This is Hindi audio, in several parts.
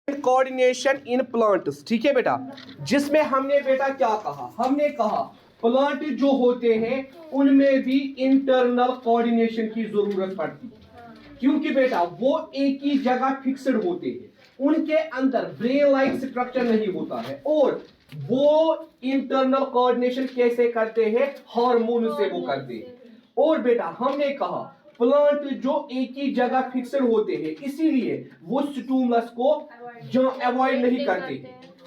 कोऑर्डिनेशन इन प्लांट्स, ठीक है बेटा, जिसमें हमने बेटा क्या कहा, हमने कहा प्लांट जो होते हैं उनमें भी इंटरनल कोऑर्डिनेशन की जरूरत पड़ती है, क्योंकि बेटा वो एक ही जगह फिक्स्ड होते हैं, उनके अंदर ब्रेन लाइक स्ट्रक्चर नहीं होता है, और वो इंटरनल कोऑर्डिनेशन कैसे करते हैं, हार्मोन से वो करते हैं। और बेटा हमने कहा प्लांट जो एक ही जगह फिक्स्ड होते हैं, इसीलिए वो स्टिमुलस को अवॉइड नहीं करते,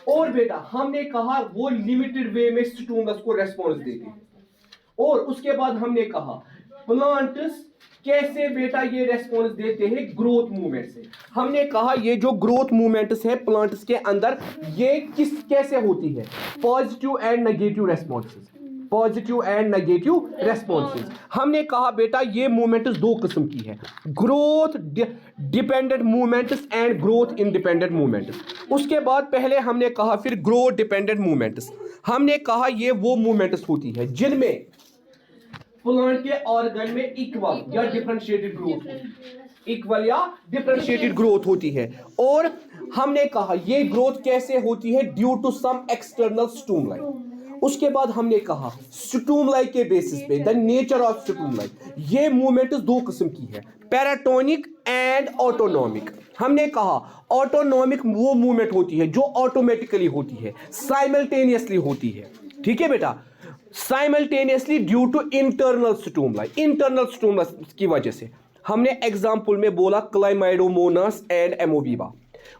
और बेटा हमने कहा वो लिमिटेड वे में स्टिमुलस को रेस्पॉन्स देते हैं। और उसके बाद हमने कहा प्लांट्स कैसे बेटा ये रेस्पॉन्स देते हैं, ग्रोथ मूवमेंट से। हमने कहा ये जो ग्रोथ मूवमेंट्स है प्लांट्स के अंदर, ये कैसे होती है, positive and negative responses, positive and negative responses. हमने कहा बेटा ये मूवमेंट्स दो किस्म की है, growth dependent movements and growth independent movements. उसके बाद पहले हमने कहा फिर ग्रोथ डिपेंडेंट मूवमेंट्स। हमने कहा ये वो मूवमेंट्स होती है जिनमें प्लांट के ऑर्गन में इक्वल या डिफरेंशिएटेड ग्रोथ होती है, इक्वल या डिफरेंशिएटेड ग्रोथ होती है। और हमने कहा ये ग्रोथ कैसे होती है, due to some external stimuli. उसके बाद हमने कहा स्टिमुलाई के बेसिस पे द नेचर ऑफ स्टिमुलाई, ये मूवमेंट दो किस्म की है, पैराटोनिक एंड ऑटोनॉमिक। हमने कहा ऑटोनॉमिक वो मूवमेंट होती है जो ऑटोमेटिकली होती है, साइमल्टेनियसली होती है, ठीक है बेटा, simultaneously due to internal stimuli, internal stimulus की वजह से। हमने एग्जांपल में बोला क्लाइमाइडोमोनास एंड एमोबीबा।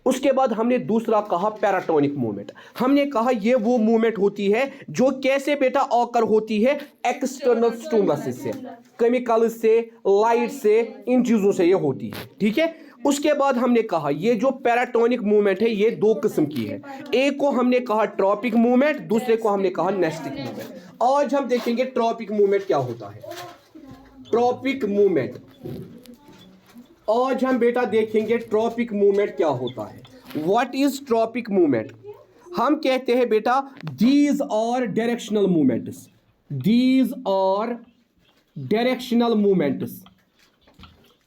उसके बाद हमने दूसरा कहा पैराटोनिक मूवमेंट। हमने कहा ये वो मूवमेंट होती है जो कैसे बेटा ऑकर होती है, एक्सटर्नल स्टिमुलस से, केमिकल से, लाइट से, इन चीजों से ये होती है, ठीक है। उसके बाद हमने कहा ये जो पैराटोनिक मूवमेंट है ये दो किस्म की है, एक को हमने कहा ट्रॉपिक मूवमेंट, दूसरे को हमने कहा नेस्टिक मूवमेंट। आज हम देखेंगे ट्रॉपिक मूवमेंट क्या होता है, ट्रॉपिक मूवमेंट। आज हम बेटा देखेंगे ट्रॉपिक मूवमेंट क्या होता है, व्हाट इज ट्रॉपिक मूवमेंट। हम कहते हैं बेटा these are directional movements, these are directional movements,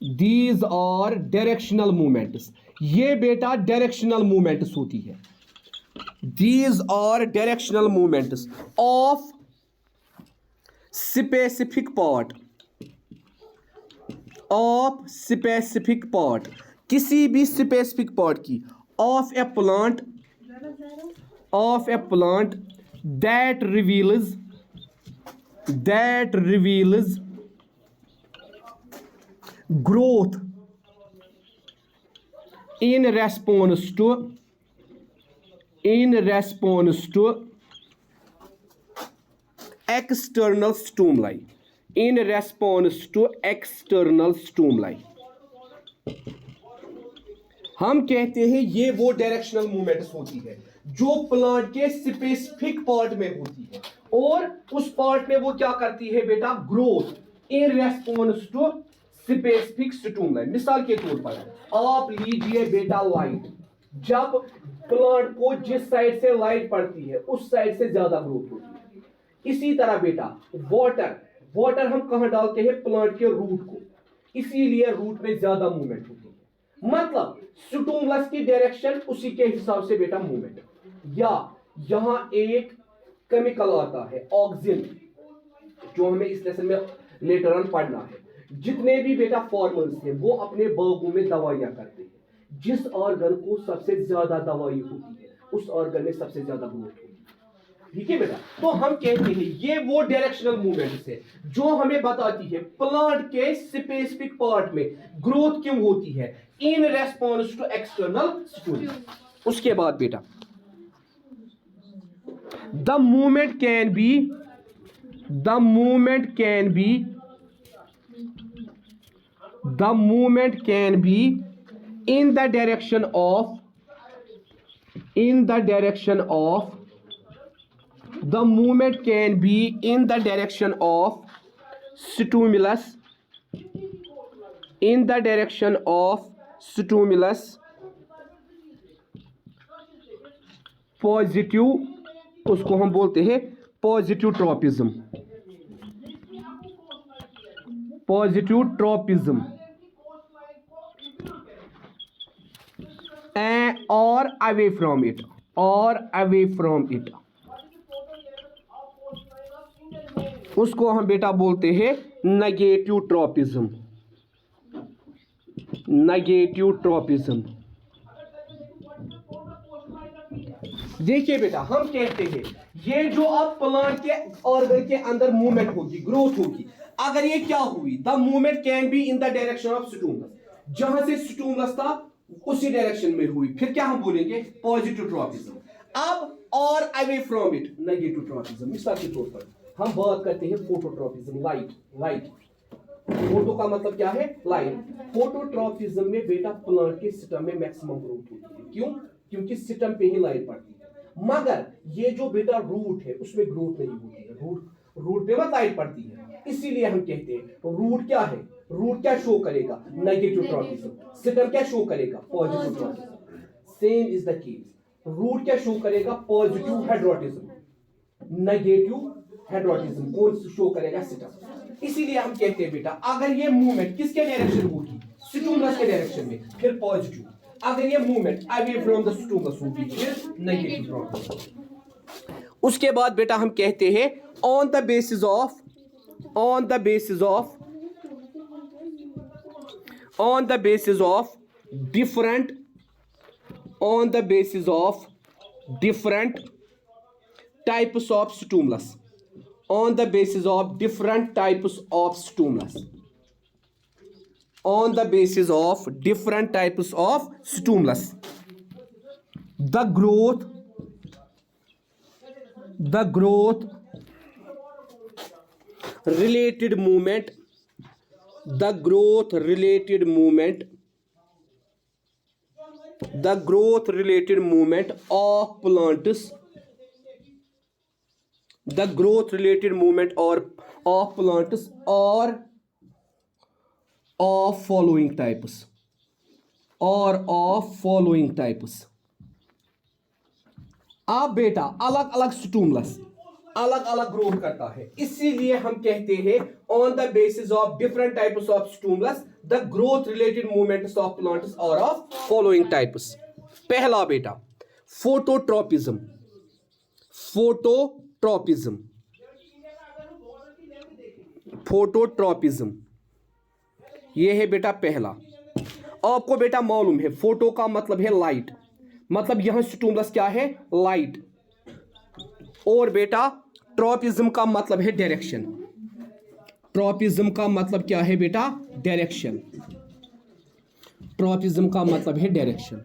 these are directional movements, ये बेटा डायरेक्शनल मूवमेंट्स होती है, these are directional movements of specific part, of specific part, किसी भी स्पेसिफिक पार्ट की, of a plant, of a plant that reveals, that reveals growth in response to external stimuli, in response to external stimuli। हम कहते हैं ये वो डायरेक्शनल मूवमेंट्स होती है जो प्लांट के स्पेसिफिक पार्ट में होती है, और उस पार्ट में वो क्या करती है बेटा, growth in response to specific stimuli. मिसाल के तौर पर आप लीजिए बेटा लाइट, जब प्लांट को जिस साइड से लाइट पड़ती है उस साइड से ज्यादा ग्रोथ होती है। इसी तरह बेटा वाटर, वाटर हम कहां डालते हैं, प्लांट के रूट को, इसीलिए रूट में ज्यादा मूवमेंट होती है, मतलब स्टिमुलस की डायरेक्शन उसी के हिसाब से बेटा मूवमेंट। या यहां एक केमिकल आता है ऑक्सिन, जो हमें इस लेसन में लेटर ऑन पढ़ना है। जितने भी बेटा फार्मर्स हैं वो अपने बागों में दवाइयां करते हैं, जिस ऑर्गन को सबसे ज्यादा दवाई होती है उस ऑर्गन में सबसे ज्यादा ग्रोथ होती है, ठीक है बेटा। तो हम कहते हैं ये वो डायरेक्शनल मूवमेंट्स है जो हमें बताती है प्लांट के स्पेसिफिक पार्ट में ग्रोथ क्यों होती है, in response to external stimulus. उसके बाद बेटा the movement can be, the movement can be, the movement can be in the direction of, in the direction of, the movement can be in the direction of stimulus, in the direction of stimulus positive, उसको हम बोलते हैं पॉजिटिव ट्रॉपिज्म, पॉजिटिव ट्रॉपिज्म और अवे फ्रॉम इट, और अवे फ्रॉम इट, उसको हम बेटा बोलते हैं नेगेटिव ट्रॉपिज्म, नेगेटिव ट्रॉपिज्म। देखिए बेटा, हम कहते हैं ये जो अब प्लांट के ऑर्गन के अंदर मूवमेंट होगी, ग्रोथ होगी, अगर ये क्या हुई, the movement can be in the direction of stimulus, जहां से स्टूमलस था उसी डायरेक्शन में हुई, फिर क्या हम बोलेंगे, पॉजिटिव ट्रॉपिज्म। अब और away from it, negative tropism. मिसाल के तौर पर हम बात करते हैं फोटोट्रॉपिज्म, लाइट, लाइट, फोटो का मतलब क्या है, लाइट। फोटोट्रॉपिज्म में बेटा प्लांट के सिस्टम में मैक्सिमम ग्रोथ होती है, क्यों, क्योंकि सिस्टम पे ही लाइट पड़ती है। मगर ये जो बेटा रूट है उसमें ग्रोथ नहीं होती है, रूट पे मत लाइट पड़ती है, इसीलिए हम कहते हैं रूट क्या है, रूट क्या शो करेगा, नेगेटिव ट्रॉपिज्म, सिस्टम क्या शो करेगा, positive tropism. Same is the case, root क्या शो करेगा, पॉजिटिव हेड्रोटिज्म, नेगेटिव हेड्रोटिज्म कौन शो करेगा, सिस्टम। इसीलिए हम कहते हैं बेटा अगर ये मूवमेंट किसके डायरेक्शन होगी, स्टूमलस के डायरेक्शन में, फिर पॉजिटिव। अगर ये movement away from the stimulus होगी, फिर नेगेटिव ट्रॉपिज्म। उसके बाद बेटा हम कहते हैं on the basis of, on the basis of, on the basis of different, on the basis of different types of stimulus, on the basis of different types of stimulus, on the basis of different types of stimulus, the growth related movement, the growth related movement, the growth related movement of plants, the growth related movement or of plants or of following types, or of following types। अब बेटा अलग अलग स्टूमलस अलग अलग ग्रोथ करता है, इसीलिए हम कहते हैं on the basis of different types of stimulus the growth related movements of plants और ऑफ फॉलोइंग टाइप्स। पहला बेटा फोटोट्रॉपिज्म, फोटोट्रॉपिज्म, फोटोट्रॉपिज्म ये है बेटा पहला। आपको बेटा मालूम है फोटो का मतलब है लाइट, मतलब यहां स्टूमलस क्या है, लाइट, और बेटा ट्रॉपिज्म का मतलब है डायरेक्शन, ट्रॉपिज्म का मतलब क्या है बेटा, डायरेक्शन, ट्रॉपिज्म का मतलब है डायरेक्शन।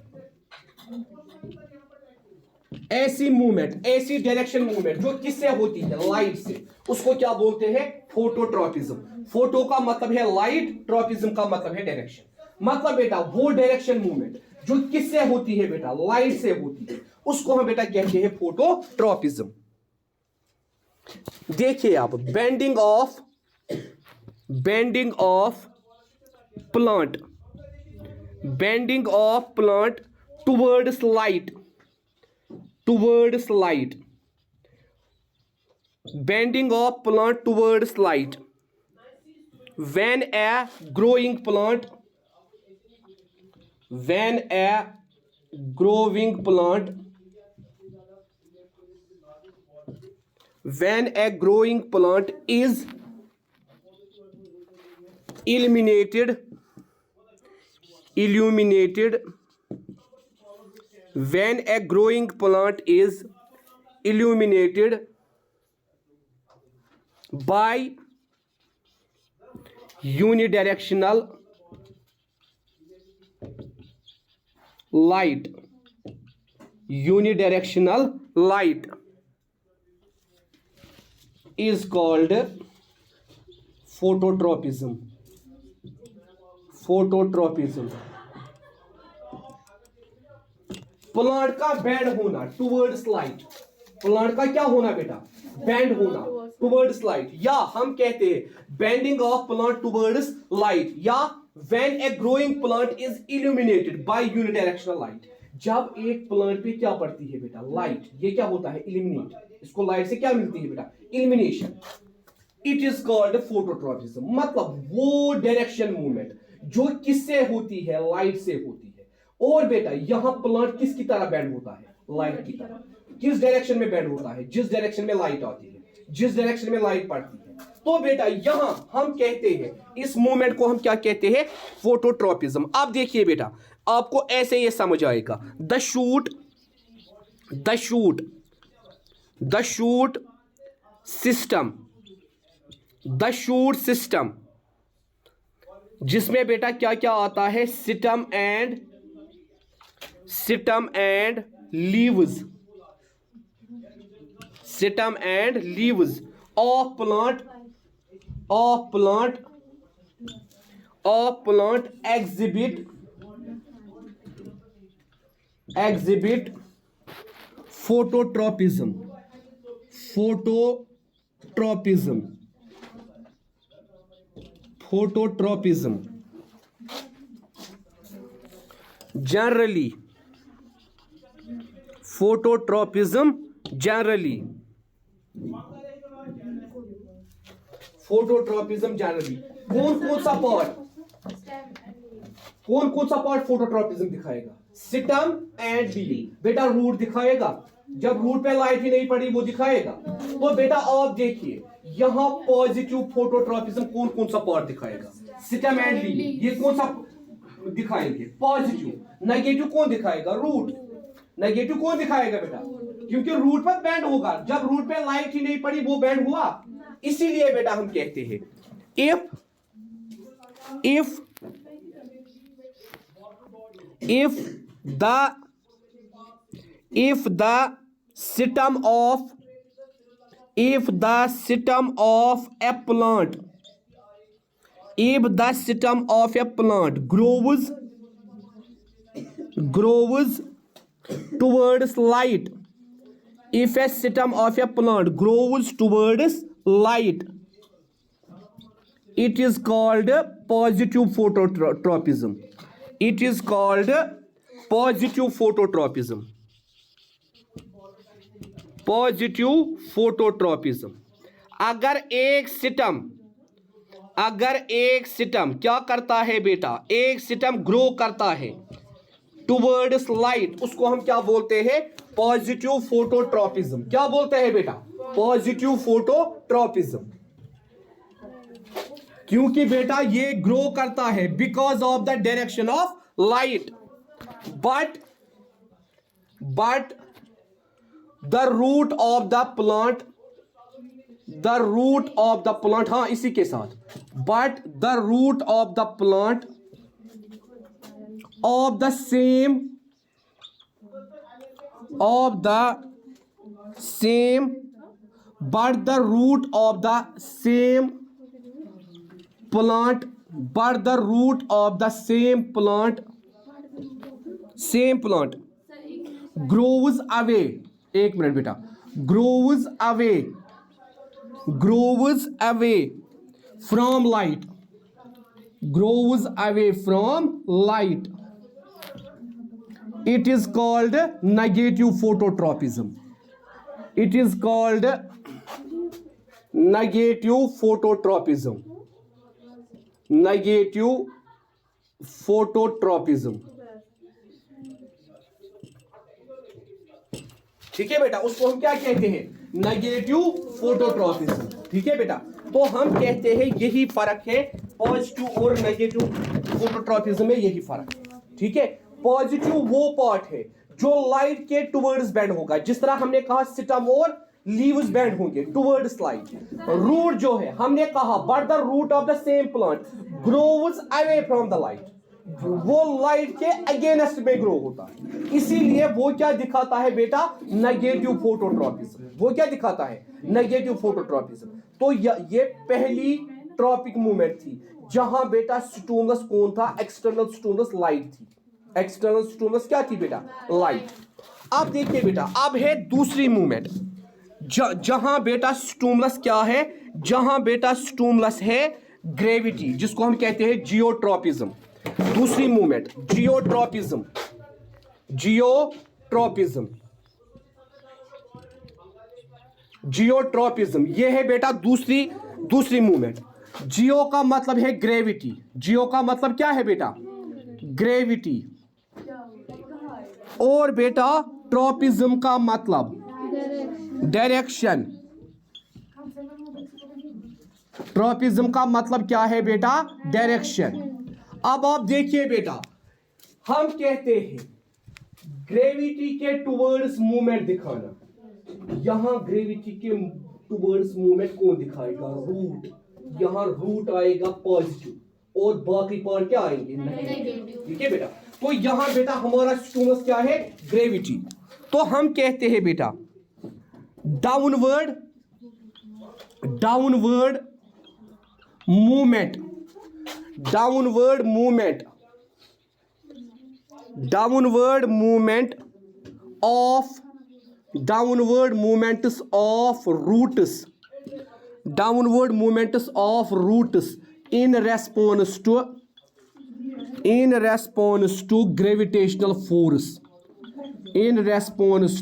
ऐसी मूवमेंट, ऐसी डायरेक्शन मूवमेंट जो किससे होती है, लाइट से, उसको क्या बोलते हैं, फोटोट्रॉपिज्म। फोटो का मतलब है लाइट, ट्रॉपिज्म का मतलब है डायरेक्शन। मतलब बेटा वो डायरेक्शन मूवमेंट जो किससे होती है बेटा, लाइट से होती है, उसको हम बेटा कहते हैं फोटोट्रॉपिज्म। देखिए आप, bending of, bending of plant, bending of plant towards light, towards light, bending of plant towards light, when a growing plant, when a growing plant, when a growing plant is illuminated, illuminated, when a growing plant is illuminated by unidirectional light, unidirectional light is called phototropism, phototropism। Plant का बैंड होना टुवर्ड्स लाइट, प्लांट का क्या होना बेटा, बैंड होना टुवर्ड्स लाइट, या हम कहते हैं bending of plant towards light, या when a growing plant is illuminated by unidirectional light. जब एक प्लांट पे क्या पड़ती है बेटा, लाइट, ये क्या होता है, इल्यूमिनेट, इसको लाइट से क्या मिलती है बेटा, illumination, it is called phototropism. मतलब वो डायरेक्शन मूवमेंट जो किससे होती है, लाइट से होती है, और बेटा यहां प्लांट किसकी तरह बेंड होता है? लाइट की तरह। किस डायरेक्शन में बेंड होता है? जिस डायरेक्शन में लाइट आती है, जिस डायरेक्शन में लाइट पड़ती है। तो बेटा यहां हम कहते हैं इस मूवमेंट को हम क्या कहते हैं? फोटोट्रॉपिज्म। अब देखिए बेटा, आपको ऐसे ये समझ आएगा। द शूट सिस्टम, जिसमें बेटा क्या क्या आता है? System and leaves of plant exhibit phototropism generally phototropism generally कौन कौन सा पार्ट फोटोट्रॉपिज्म दिखाएगा? System and leave. बेटा रूट दिखाएगा, जब रूट पे लाइट ही नहीं पड़ी वो दिखाएगा। तो बेटा आप देखिए यहां पॉजिटिव फोटोट्रॉपिज्म कौन सा पार्ट दिखाएगा? System and leave. ये कौन सा दिखाएंगे? पॉजिटिव। नेगेटिव कौन दिखाएगा? रूट। नेगेटिव कौन दिखाएगा बेटा? क्योंकि रूट पर बैंड होगा, जब रूट पे लाइट ही नहीं पड़ी वो बैंड हुआ। इसीलिए बेटा हम कहते हैं if the system of a plant grows towards light, if a system of a plant grows towards light, it is called positive phototropism. अगर एक सिस्टम क्या करता है बेटा? एक सिस्टम ग्रो करता है टुवर्ड्स लाइट, उसको हम क्या बोलते हैं? Positive phototropism. क्या बोलते हैं बेटा? Positive phototropism. क्योंकि बेटा ये ग्रो करता है because of the direction of light, but the root of the plant, हाँ इसी के साथ, but the root of the plant of the same but the root of the same plant grows away, एक मिनट बेटा, grows away from light, it is called negative phototropism. ठीक है बेटा, उसको हम क्या कहते हैं? Negative phototropism. ठीक है बेटा, तो हम कहते हैं यही फर्क है पॉजिटिव और नेगेटिव फोटोट्रॉपिज्म में, यही फर्क है। ठीक है, पॉजिटिव वो पार्ट है जो लाइट के टुवर्ड्स बैंड होगा, जिस तरह हमने कहा सिस्टम और लीव्स बैंड होंगे टुवर्ड्स लाइट। रूट जो है हमने कहा but the root of the same plant grows away from the light, वो लाइट के अगेंस्ट में ग्रो होता है। इसीलिए वो क्या दिखाता है बेटा? Negative phototropism. वो क्या दिखाता है? Negative phototropism. तो ये पहली ट्रॉपिक मूवमेंट थी जहां बेटा स्टिमुलस कौन था? एक्सटर्नल स्टिमुलस लाइट थी। एक्सटर्नल स्टिमुलस क्या थी बेटा? लाइट। अब देखिए बेटा, अब है दूसरी मूवमेंट जहां बेटा स्टिमुलस क्या है? जहां बेटा स्टिमुलस है ग्रेविटी, जिसको हम कहते हैं जियोट्रॉपिज्म। दूसरी मूवमेंट जियोट्रॉपिज्म ये है बेटा दूसरी मूवमेंट। जियो का मतलब है ग्रेविटी। जियो का मतलब क्या है बेटा? ग्रेविटी। और बेटा ट्रॉपिज्म का मतलब डायरेक्शन। ट्रॉपिज्म का मतलब क्या है बेटा? डायरेक्शन। अब आप देखिए बेटा, हम कहते हैं ग्रेविटी के टुवर्ड्स मूवमेंट दिखाना। यहां ग्रेविटी के टुवर्ड्स मूवमेंट कौन दिखाएगा? रूट। यहां रूट आएगा पॉजिटिव और बाकी पार्ट क्या आएंगे? नेगेटिव। ठीक है बेटा। तो यहां बेटा हमारा स्टूमस क्या है? ग्रेविटी। तो हम कहते हैं बेटा downward movement, downward movement of roots in response to gravitational force. In response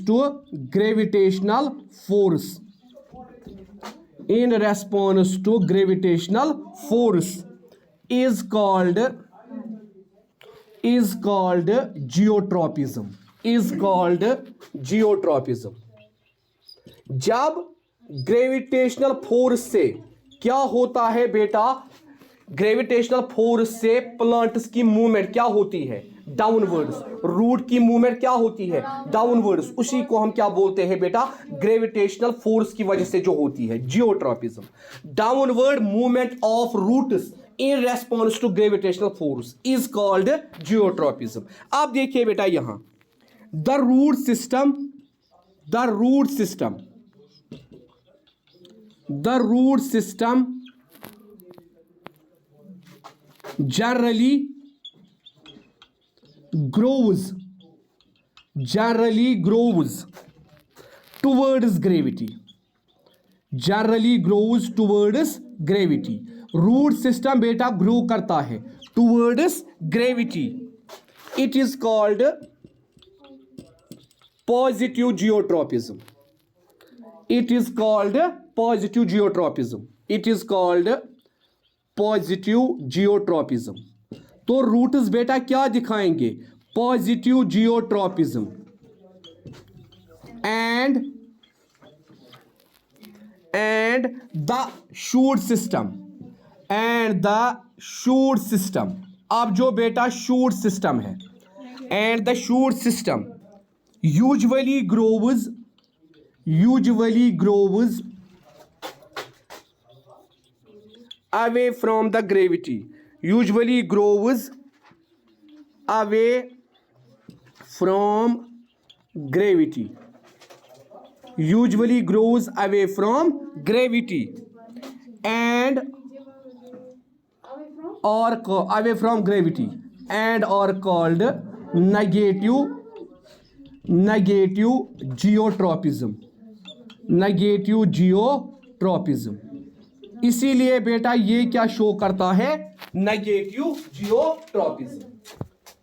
to gravitational force is called geotropism. जब ग्रेविटेशनल फोर्स से क्या होता है बेटा? ग्रेविटेशनल फोर्स से प्लांट्स की मूवमेंट क्या होती है? डाउनवर्ड्स। रूट की मूवमेंट क्या होती है? डाउनवर्ड्स। उसी को हम क्या बोलते हैं बेटा? ग्रेविटेशनल फोर्स की वजह से जो होती है, geotropism. Downward movement of roots in response to gravitational force is called geotropism. आप देखिए बेटा यहां the root system generally grows towards gravity. Root system बेटा ग्रो करता है towards gravity. It is called positive geotropism. तो रूट्स बेटा क्या दिखाएंगे? Positive geotropism. And the shoot system. अब जो बेटा शूट सिस्टम है, and the shoot system usually groves away from the gravity. Usually grows away from gravity. And or away from gravity and or called negative geotropism. इसीलिए बेटा ये क्या शो करता है? Negative geotropism.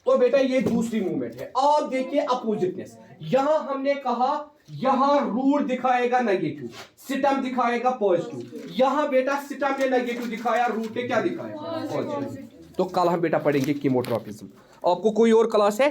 तो बेटा ये दूसरी मूवमेंट है। आप देखिए अपोजिटनेस। यहां हमने कहा यहां रूट दिखाएगा नेगेटिव, सिस्टम दिखाएगा पॉजिटिव। यहां बेटा सिस्टम ने नेगेटिव दिखाया, रूट ने क्या दिखाया? पॉजिटिव। तो कल हम बेटा पढ़ेंगे कीमोट्रॉपिज्म। आपको कोई और क्लास है?